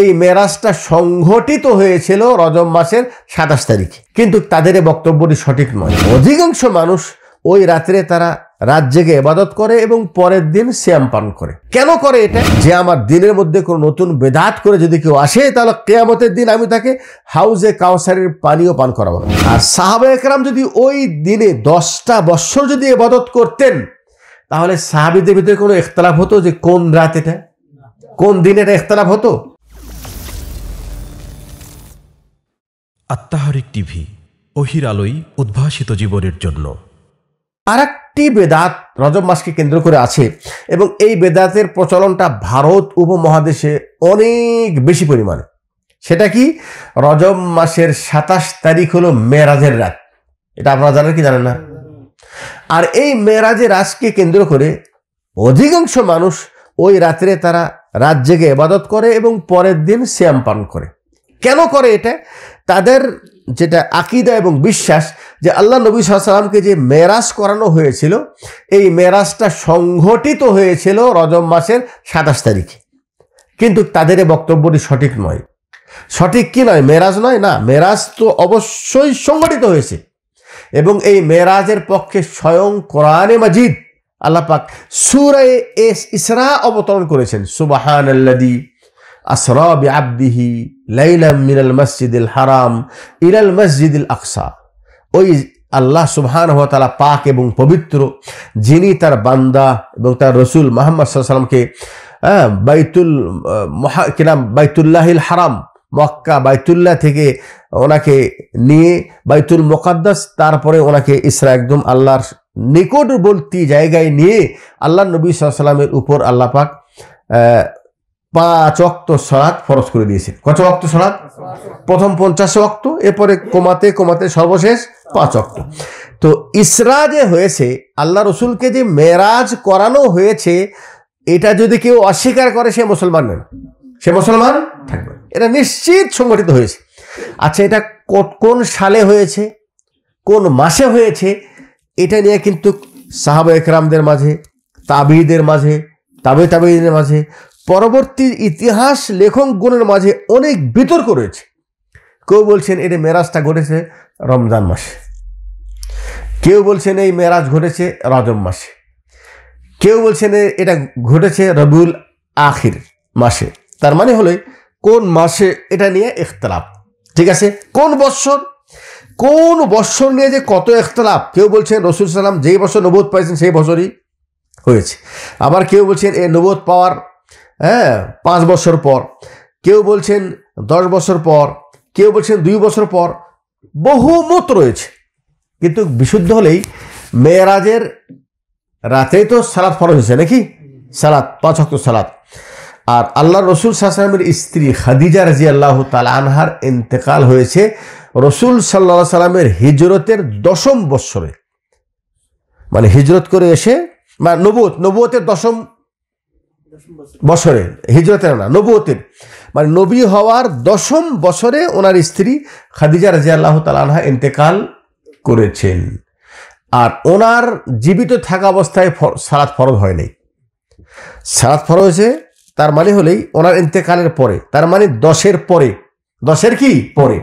এই মেরাজটা সংঘটিত হয়েছিল রজব মাসের 27 তারিখে, কিন্তু তাদের এই বক্তব্যটি সঠিক নয়। অধিকাংশ মানুষ ওই রাত্রে তারা রাত জেগে ইবাদত করে এবং পরের দিন সিয়াম পালন করে। কেন করে এটা? যে আমার দিনের মধ্যে কোনো নতুন বেদাত করে যদি কেউ আসে, তাহলে কিয়ামতের দিন আমি তাকে হাউজে কাউসারের পানীয় পান করাবো। আর সাহাবায়ে কেরাম যদি ওই দিনে 10টা বৎসর যদি ইবাদত করতেন, তাহলে সাহাবীদের ভিতরে কোনো ইখতিলাফ হতো যে কোন রাত এটা, কোন দিন এটা ইখতিলাফ হতো? আত্মাহারিক টিভি, ওহির আলোয় উদ্ভাসিত জীবনের জন্য। আরেকটি বেদাত রজব মাসকে কেন্দ্র করে আছে এবং এই বেদাতের প্রচলনটা ভারত উপমহাদেশে অনেক বেশি পরিমাণে। সেটা কি? রজব মাসের 27 তারিখ হলো মেরাজের রাত। এটা আপনারা জানেন কি জানেন না? আর এই মেরাজের রাতকে কেন্দ্র করে অধিকাংশ মানুষ ওই রাত্রে তারা রাত জেগে ইবাদত করে এবং পরের দিন সিয়াম পালন করে। কেন করে এটা? তাদের যেটা আকীদা এবং বিশ্বাস যে আল্লাহ নবী সাল্লাল্লাহু আলাইহি ওয়াসাল্লামকে যে মেরাজ করানো হয়েছিল, এই মেরাজটা সংঘটিত হয়েছিল রজব মাসের 27 তারিখে, কিন্তু তাদের এই বক্তব্যটি সঠিক নয়। সঠিক কি নয়? মেরাজ নয় না, মেরাজ তো অবশ্যই সংঘটিত হয়েছে এবং এই মেরাজের পক্ষে স্বয়ং কোরআনে মাজিদ আল্লাহ পাক সূরা ইসরা অবতরণ করেছেন। সুবহানাল্লাযী আসরা বিআবদিহি লাইলাম মিনাল মাসজিদিল হারাম ইলাল মাসজিদিল আকসা। ওই আল্লাহ সুবহানাহু ওয়া তাআলা পাক এবং পবিত্র, যিনি তার বান্দা এবং তার রাসূল মুহাম্মদ সাল্লাল্লাহু আলাইহি ওয়াসাল্লামকে বাইতুল্লাহিল হারাম, মক্কা বাইতুল্লাহ থেকে ওনাকে নিয়ে বাইতুল মুকাদ্দাস, তারপরে ওনাকে ইসরা একদম আল্লাহর নিকটবর্তী জায়গায় নিয়ে আল্লাহ নবী সাল্লাল্লাহু আলাইহি ওয়াসাল্লামের উপর আল্লাহ পাক 5 ওয়াক্ত সালাত ফরজ করে দিয়েছে। কত ওয়াক্ত সালাত? প্রথম 50 ওয়াক্ত, এরপরে কমাতে কমাতে সর্বশেষ 5 ওয়াক্ত। তো ইসরা যে হয়েছে, আল্লাহ রসুলকে যে মেরাজ করানো হয়েছে, এটা যদি কেউ অস্বীকার করে সে মুসলমান নয়, সে মুসলমান থাকবে। এটা নিশ্চিত সংগঠিত হয়েছে। আচ্ছা, এটা কোন সালে হয়েছে, কোন মাসে হয়েছে, এটা নিয়ে কিন্তু সাহাবায়ে কেরামদের মাঝে, তাবিঈদের মাঝে, তাবিঈদের মাঝে, পরবর্তী ইতিহাস লেখকগণের মাঝে অনেক বিতর্ক রয়েছে। কেউ বলছেন এটা মেরাজটা ঘটেছে রমজান মাসে, কেউ বলছেন এই মেরাজ ঘটেছে রজব মাসে, কেউ বলছেন এটা ঘটেছে রবিউল আখির মাসে। তার মানে হলো কোন মাসে এটা নিয়ে ইখতিলাফ। ঠিক আছে, কোন বৎসর নিয়ে যে কত ইখতিলাফ। কেউ বলছেন রাসূল সাল্লাল্লাহু আলাইহি ওয়াসাল্লাম যেই বছর নবুয়ত পাইছেন সেই বছরই হয়েছে। আবার কেউ বলছেন এই নবুয়ত পাওয়ার 5 বছর পর, কেউ বলছেন 10 বছর পর, কেউ বলছেন 2 বছর পর। বহু মত রয়েছে, কিন্তু বিশুদ্ধ হলেই মেরাজের রাতেই তো সালাত ফরজ হয়েছে নাকি? সালাত 5 ওয়াক্ত সালাত। আর আল্লাহ রসুল সাল্লাল্লাহু আলাইহি ওয়াসাল্লামের স্ত্রী খাদিজা রাদিয়াল্লাহু তাআলা আনহার ইন্তেকাল হয়েছে রসুল সাল্লাল্লাহু আলাইহি ওয়াসাল্লামের হিজরতের 10ম বৎসরে। মানে হিজরত করে এসে, মানে নবুয়তের 10ম বছরে, হিজরতের না, নবুয়তের, মানে নবী হওয়ার 10ম বছরে ওনার স্ত্রী খাদিজা রাদিয়াল্লাহু তাআলা আনহা ইন্তেকাল করেছেন। আর ওনার জীবিত থাকা অবস্থায় সালাত ফরজ হয় নাই। সালাত ফরজ হয়েছে তার মানে হলেই ওনার ইন্তেকালের পরে, তার মানে 10-এর পরে, 10-এর কি পরে।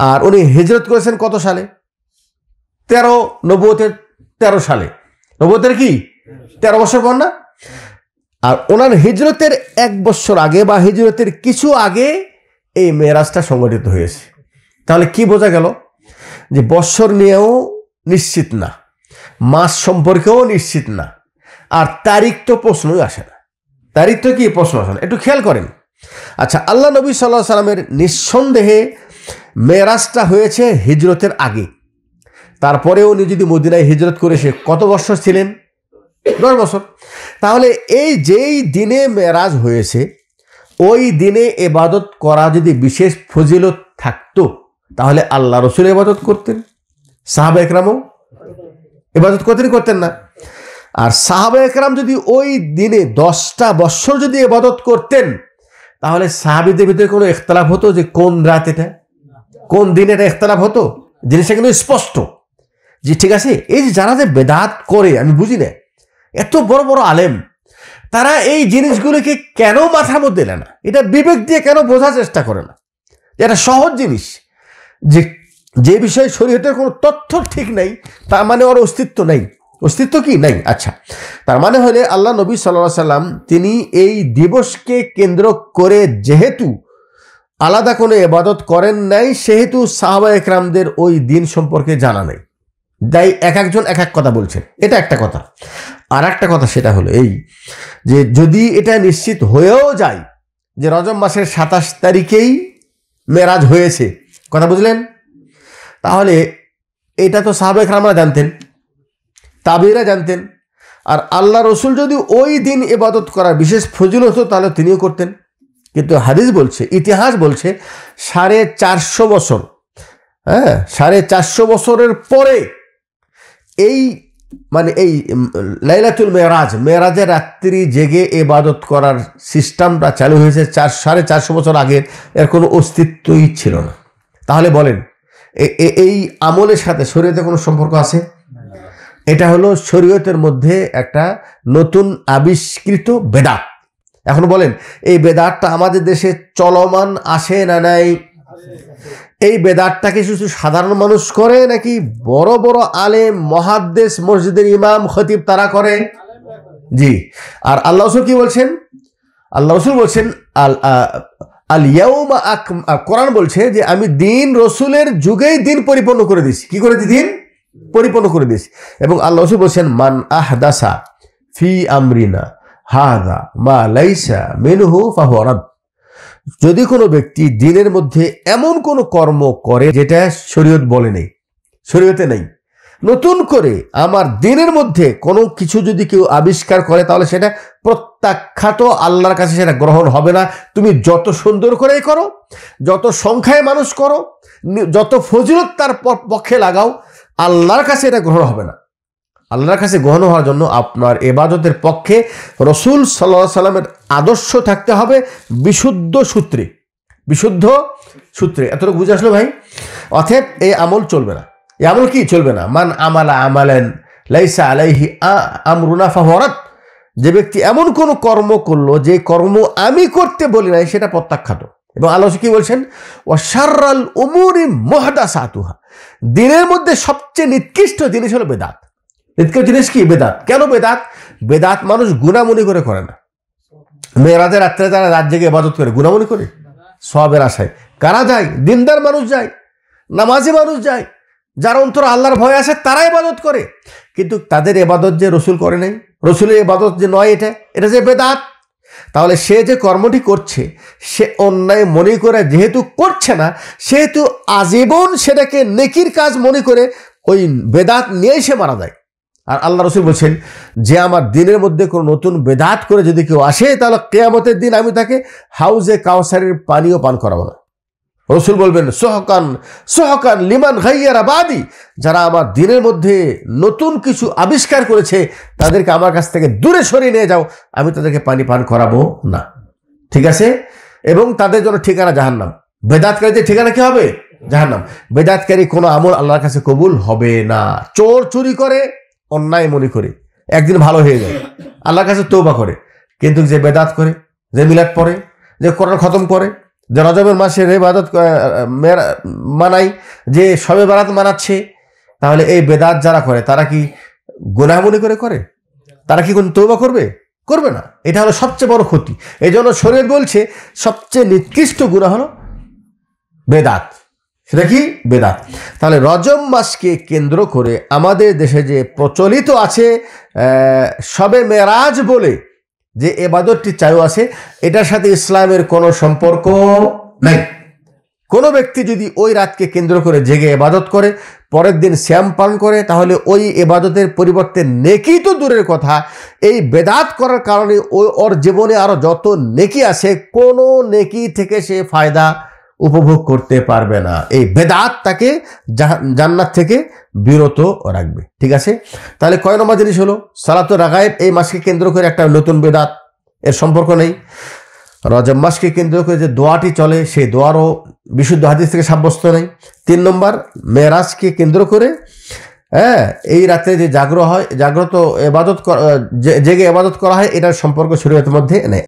আর উনি হিজরত করেছেন কত সালে? 13, নবুয়তের 13 সালে। নবুয়তের কি 13 বছর পর না? আর ওনার হিজরতের 1 বছর আগে বা হিজরতের কিছু আগে এই মেরাজটা সংগঠিত হয়েছে। তাহলে কি বোঝা গেল? যে বৎসর নিয়েও নিশ্চিত না, মাস সম্পর্কেও নিশ্চিত না, আর তারিখ তো প্রশ্নই আসে না। তারিখ তো কি প্রশ্ন আসে না, একটু খেয়াল করেন। আচ্ছা, আল্লাহ নবী সাল্লাল্লাহু আলাইহি ওয়াসাল্লামের নিঃসন্দেহে মেরাজটা হয়েছে হিজরতের আগে। তারপরে উনি যদি মদিনায় হিজরত করে সে কত বছর ছিলেন? 10 বছর। তাহলে এই যেই দিনে মেরাজ হয়েছে, ওই দিনে ইবাদত করা যদি বিশেষ ফজিলত থাকতো, তাহলে আল্লাহ রসুল ইবাদত করতেন, সাহাবায়ে কেরামও ইবাদত করতেন না। আর সাহাবায়ে কেরাম যদি ওই দিনে 10টা বৎসর যদি ইবাদত করতেন, তাহলে সাহাবীদের ভিতরে কোনো ইখতিলাফ হতো যে কোন রাত এটা, কোন দিন এটা ইখতিলাফ হতো? জিনিসটা কিন্তু স্পষ্ট যে ঠিক আছে। এই যে যারা যে বেদাত করে, আমি বুঝি না, এত বড় বড় আলেম, তারা এই জিনিসগুলিকে কেন মাথার মধ্যে এলে না? এটা বিবেক দিয়ে কেন বোঝার চেষ্টা করে না? এটা সহজ জিনিস, যে বিষয়ে শরীয়তের কোনো তথ্য ঠিক নেই তার মানে ওর অস্তিত্ব নেই। অস্তিত্ব কি নেই? আচ্ছা, তার মানে হলে আল্লাহ নবী সাল্লাল্লাহু আলাইহি সাল্লাম তিনি এই দিবসকে কেন্দ্র করে যেহেতু আলাদা কোনো ইবাদত করেন নাই, সেহেতু সাহাবা একরামদের ওই দিন সম্পর্কে জানা নেই। তাই এক একজন এক এক কথা বলছেন। এটা একটা কথা। আর একটা কথা সেটা হলো এই যে যদি এটা নিশ্চিত হয়েও যায় যে রজব মাসের 27 তারিখেই মেরাজ হয়েছে, কথা বুঝলেন, তাহলে এটা তো সাহাবা একরামরা জানতেন, তাবিরা জানতেন। আর আল্লাহ রসুল যদি ওই দিন ইবাদত করার বিশেষ ফজিলত হতো তাহলে তিনিও করতেন। কিন্তু হাদিস বলছে, ইতিহাস বলছে 450 বছর, 450 বছরের পরে এই মানে এই লাইলাতুল মেরাজ, মেরাজের রাত্রি জেগে ইবাদত করার সিস্টেমটা চালু হয়েছে 450 বছর আগের। এর কোনো অস্তিত্বই ছিল না। তাহলে বলেন এই আমলের সাথে শরীয়তের কোনো সম্পর্ক আছে? এটা হলো শরীয়তের মধ্যে একটা নতুন আবিষ্কৃত বেদাত। এখন বলেন এই বেদাতটা আমাদের দেশে চলমান আসে না নাই? এই বেদাতটাকে শুধু সাধারণ মানুষ করে নাকি বড় বড় আলেম, মুহাদ্দিস, মসজিদের ইমাম, খতিব তারা করে? জি। আর আল্লাহ রাসূল কি বলছেন? আল্লাহ রাসূল বলছেন আল ইয়াউমা কোরআন বলছে যে আমি দিন রসুলের যুগেই দিন পরিপূর্ণ করে দিয়েছি। কি করেছি? দিন পরিপূর্ণ করে দিয়েছি। এবং আল্লাহ রাসূল বলছেন মান আহদাসা ফি আমরিনা হাযা মা লাইসা মিনহু ফাহুয়া রাদ। যদি কোনো ব্যক্তি দিনের মধ্যে এমন কোনো কর্ম করে যেটা শরীয়ত বলে নেই, শরীয়তে নেই, নতুন করে আমার দিনের মধ্যে কোনো কিছু যদি কেউ আবিষ্কার করে তাহলে সেটা প্রত্যাখ্যাত, আল্লাহর কাছে সেটা গ্রহণ হবে না। তুমি যত সুন্দর করেই করো, যত সংখ্যায় মানুষ করো, যত ফজিলত তার পক্ষে লাগাও, আল্লাহর কাছে এটা গ্রহণ হবে না। আল্লাহর কাছে গ্রহণ হওয়ার জন্য আপনার ইবাদতের পক্ষে রাসূল সাল্লাল্লাহু আলাইহি সাল্লামের আদর্শ থাকতে হবে বিশুদ্ধ সূত্রে। বিশুদ্ধ সূত্রে। এতটুকু বুঝে আসলো ভাই? অতএব এই আমল চলবে না। এই আমল কি চলবে না? মান আমালা আমালান লাইসা আলাইহি আমরুনা ফাহুয়া রাদ। যে ব্যক্তি এমন কোন কর্ম করলো যে কর্ম আমি করতে বলি নাই সেটা প্রত্যাখ্যাত। এবং আল্লাহ কি বলছেন? ওয়া শাররাল উমুরি মুহদাসাতুহা। দিনের মধ্যে সবচেয়ে নিকৃষ্ট জিনিস হলো বেদাত। নিকৃষ্ট জিনিস কি? বেদাত। কেন বেদাত? বেদাত মানুষ গুনামনি করে করে না। মেরাজের রাত্রে যারা রাত জেগে ইবাদত করে গুনামনি করে সওয়াবের আশায় কারা যায়? দিনদার মানুষ যায়, নামাজি মানুষ যায়, যার অন্তর আল্লাহর ভয় আছে তারা ইবাদত করে। কিন্তু তাদের ইবাদত যে রসুল করে নাই, রসুলের ইবাদত যে নয়, এটা যে বেদাত। তাহলে সে যে কর্মটি করছে সে অন্যায় মনে করে যেহেতু করছে না, সেহেতু আজীবন সেটাকে নেকির কাজ মনে করে ওই বেদাত নিয়ে সে মারা যায়। আর আল্লাহ রসুল বলছেন যে আমার দিনের মধ্যে কোনো নতুন বেদাত করে যদি কেউ আসে তাহলে কিয়ামতের দিন আমি তাকে হাউজে কাউসারের পানিও পান করাবো না। রসুল বলবেন সোহকান সোহকান লিমান গাইয়ারা বাদি। যারা আমার দিনের মধ্যে নতুন কিছু আবিষ্কার করেছে তাদেরকে আমার কাছ থেকে দূরে সরিয়ে নিয়ে যাও, আমি তাদেরকে পানি পান করাবো না। ঠিক আছে? এবং তাদের জন্য ঠিকানা জাহান্নাম। বেদাতকারীদের ঠিকানা কি হবে? জাহান্নাম। বেদাতকারী কোনো আমল আল্লাহর কাছে কবুল হবে না। চোর চুরি করে, অন্যায় মনে করে একদিন ভালো হয়ে যায়, আল্লাহর কাছে তওবা করে। কিন্তু যে বেদাত করে, যে মিলাদ পড়ে, যে কোরআন খতম করে, যে রজবের মাসের ইবাদত মানাই, যে শবে বারাত মানাচ্ছে, তাহলে এই বেদাত যারা করে তারা কি গুনাহ মনে করে করে? তারা কি কোন তওবা করবে? করবে না। এটা হলো সবচেয়ে বড় ক্ষতি। এই জন্য শরীয়ত বলছে সবচেয়ে নিকৃষ্ট গুনাহ হলো বেদাত। সেটা কি? বেদাত। তাহলে রজব মাসকে কেন্দ্র করে আমাদের দেশে যে প্রচলিত আছে শবে মেরাজ বলে যে ইবাদতটি চালু আছে, এটার সাথে ইসলামের কোনো সম্পর্ক নাই। কোনো ব্যক্তি যদি ওই রাতকে কেন্দ্র করে জেগে ইবাদত করে, পরের দিন সিয়াম পালন করে, তাহলে ওই ইবাদতের পরিবর্তে নেকি তো দূরের কথা, এই বেদাত করার কারণে ওর জীবনে আরো যত নেকি আছে কোনো নেকি থেকে সে ফায়দা উপভোগ করতে পারবে না। এই বেদাত তাকে জান্নাত থেকে বিরত রাখবে। ঠিক আছে? তাহলে কয় নম্বর জিনিস হলো সালাতুর রাগায়েব। এই মাসকে কেন্দ্র করে একটা নতুন বেদাত, এর সম্পর্ক নেই। রজব মাসকে কেন্দ্র করে যে দোয়াটি চলে সেই দোয়ারও বিশুদ্ধ হাদিস থেকে সাব্যস্ত নেই। 3 নম্বর, মেরাজকে কেন্দ্র করে হ্যাঁ, এই রাতে যে জাগ্রত জেগে ইবাদত করা হয়, এটার সম্পর্ক শরীয়তের মধ্যে নেই।